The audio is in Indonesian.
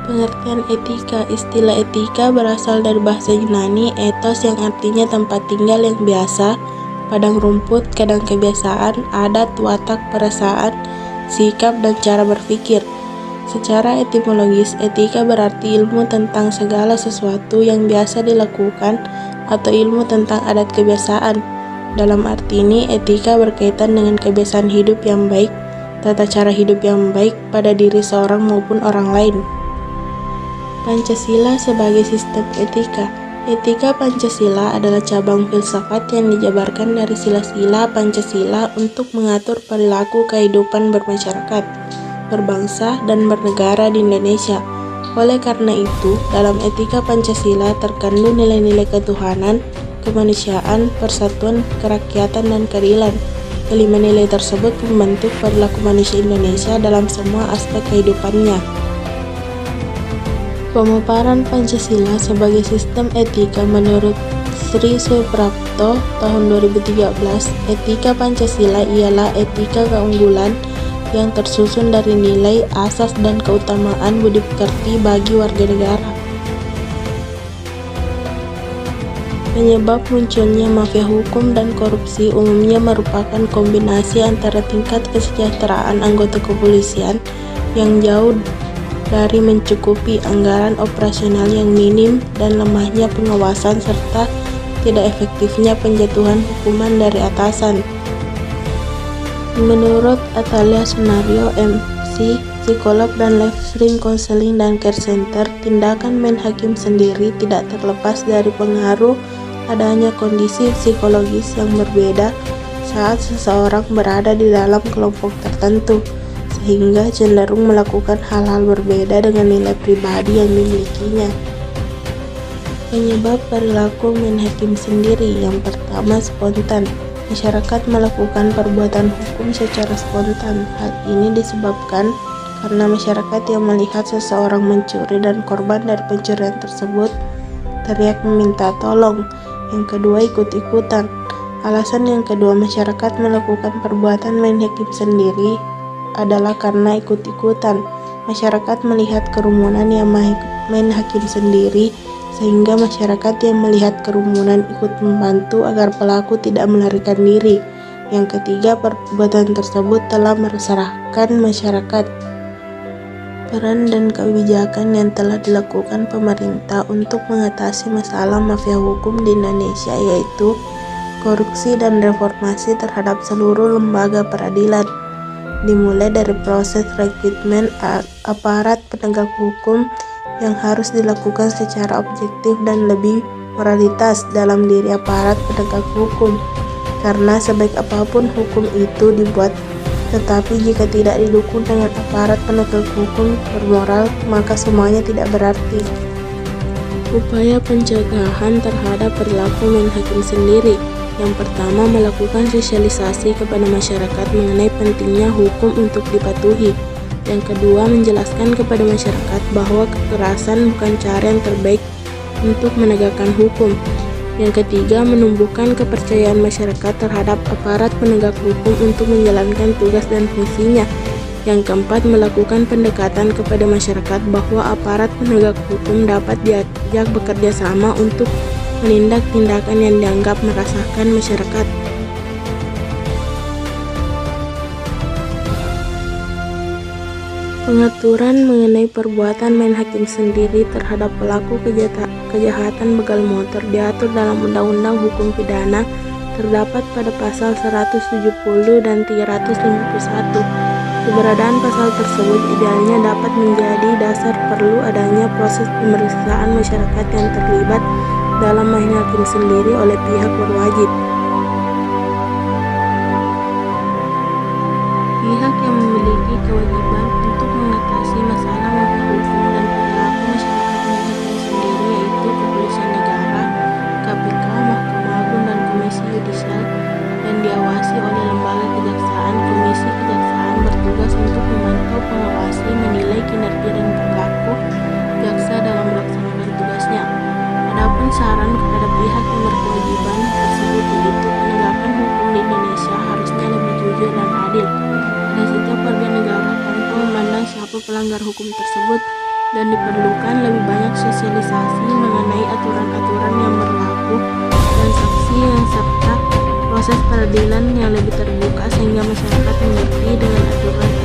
Pengertian etika. Istilah etika berasal dari bahasa Yunani ethos yang artinya tempat tinggal yang biasa, padang rumput, kadang kebiasaan, adat, watak, perasaan, sikap, dan cara berpikir. Secara etimologis, etika berarti ilmu tentang segala sesuatu yang biasa dilakukan atau ilmu tentang adat kebiasaan. Dalam arti ini, etika berkaitan dengan kebiasaan hidup yang baik, tata cara hidup yang baik pada diri seorang maupun orang lain. Pancasila sebagai sistem etika. Etika Pancasila adalah cabang filsafat yang dijabarkan dari sila-sila Pancasila untuk mengatur perilaku kehidupan bermasyarakat, berbangsa, dan bernegara di Indonesia. Oleh karena itu, dalam etika Pancasila terkandung nilai-nilai ketuhanan, kemanusiaan, persatuan, kerakyatan, dan keadilan. Kelima nilai tersebut membentuk perilaku manusia Indonesia dalam semua aspek kehidupannya. Pemaparan Pancasila sebagai sistem etika menurut Sri Suprapto tahun 2013, etika Pancasila ialah etika keunggulan yang tersusun dari nilai, asas, dan keutamaan budi pekerti bagi warga negara. Penyebab munculnya mafia hukum dan korupsi umumnya merupakan kombinasi antara tingkat kesejahteraan anggota kepolisian yang jauh dari mencukupi anggaran operasional yang minim dan lemahnya pengawasan serta tidak efektifnya penjatuhan hukuman dari atasan. Menurut Atalia Sunario, MC, psikolog dan life stream counseling dan care center, tindakan main hakim sendiri tidak terlepas dari pengaruh adanya kondisi psikologis yang berbeda saat seseorang berada di dalam kelompok tertentu, sehingga cenderung melakukan hal-hal berbeda dengan nilai pribadi yang dimilikinya. Penyebab perilaku main hakim sendiri. Yang pertama, spontan. Masyarakat melakukan perbuatan hukum secara spontan. Hal ini disebabkan karena masyarakat yang melihat seseorang mencuri dan korban dari pencurian tersebut teriak meminta tolong. Yang kedua, ikut-ikutan. Alasan yang kedua masyarakat melakukan perbuatan main hakim sendiri adalah karena ikut-ikutan. Masyarakat melihat kerumunan yang main hakim sendiri, sehingga masyarakat yang melihat kerumunan ikut membantu agar pelaku tidak melarikan diri. Yang ketiga, perbuatan tersebut telah meresahkan masyarakat. Peran dan kebijakan yang telah dilakukan pemerintah untuk mengatasi masalah mafia hukum di Indonesia yaitu korupsi dan reformasi terhadap seluruh lembaga peradilan, dimulai dari proses rekrutmen aparat penegak hukum yang harus dilakukan secara objektif dan lebih moralitas dalam diri aparat penegak hukum. Karena sebaik apapun hukum itu dibuat, tetapi jika tidak didukung dengan aparat penegak hukum bermoral, maka semuanya tidak berarti. Upaya pencegahan terhadap perilaku main hakim sendiri. Yang pertama, melakukan sosialisasi kepada masyarakat mengenai pentingnya hukum untuk dipatuhi. Yang kedua, menjelaskan kepada masyarakat bahwa kekerasan bukan cara yang terbaik untuk menegakkan hukum. Yang ketiga, menumbuhkan kepercayaan masyarakat terhadap aparat penegak hukum untuk menjalankan tugas dan fungsinya. Yang keempat, melakukan pendekatan kepada masyarakat bahwa aparat penegak hukum dapat diajak bekerja sama untuk menindak tindakan yang dianggap meresahkan masyarakat. Pengaturan mengenai perbuatan main hakim sendiri terhadap pelaku kejahatan begal motor diatur dalam Undang-Undang Hukum Pidana, terdapat pada pasal 170 dan 351. Keberadaan pasal tersebut idealnya dapat menjadi dasar perlu adanya proses pemeriksaan masyarakat yang terlibat dalam main hakim sendiri oleh pihak berwajib. Pihak yang memiliki kewajiban untuk mengatasi masalah mafia hukum dan perilaku masyarakat main hakim sendiri yaitu Kepolisian Negara, KPK, Mahkamah Agung, dan Komisi Yudisial, dan diawasi oleh lembaga kejaksaan. Komisi Kejaksaan bertugas untuk memantau, mengawasi, menilai kinerja dan perilaku jaksa dalam melaksanakan tugasnya. Adapun saran kepada pihak yang berkewajiban tersebut yaitu penegakan hukum di Indonesia harusnya lebih jujur dan adil pada setiap warga negara tanpa memandang siapa pelanggar hukum tersebut, dan diperlukan lebih banyak sosialisasi mengenai aturan-aturan yang berlaku dan saksi yang serta proses peradilan yang lebih terbuka sehingga masyarakat mengerti dengan aturan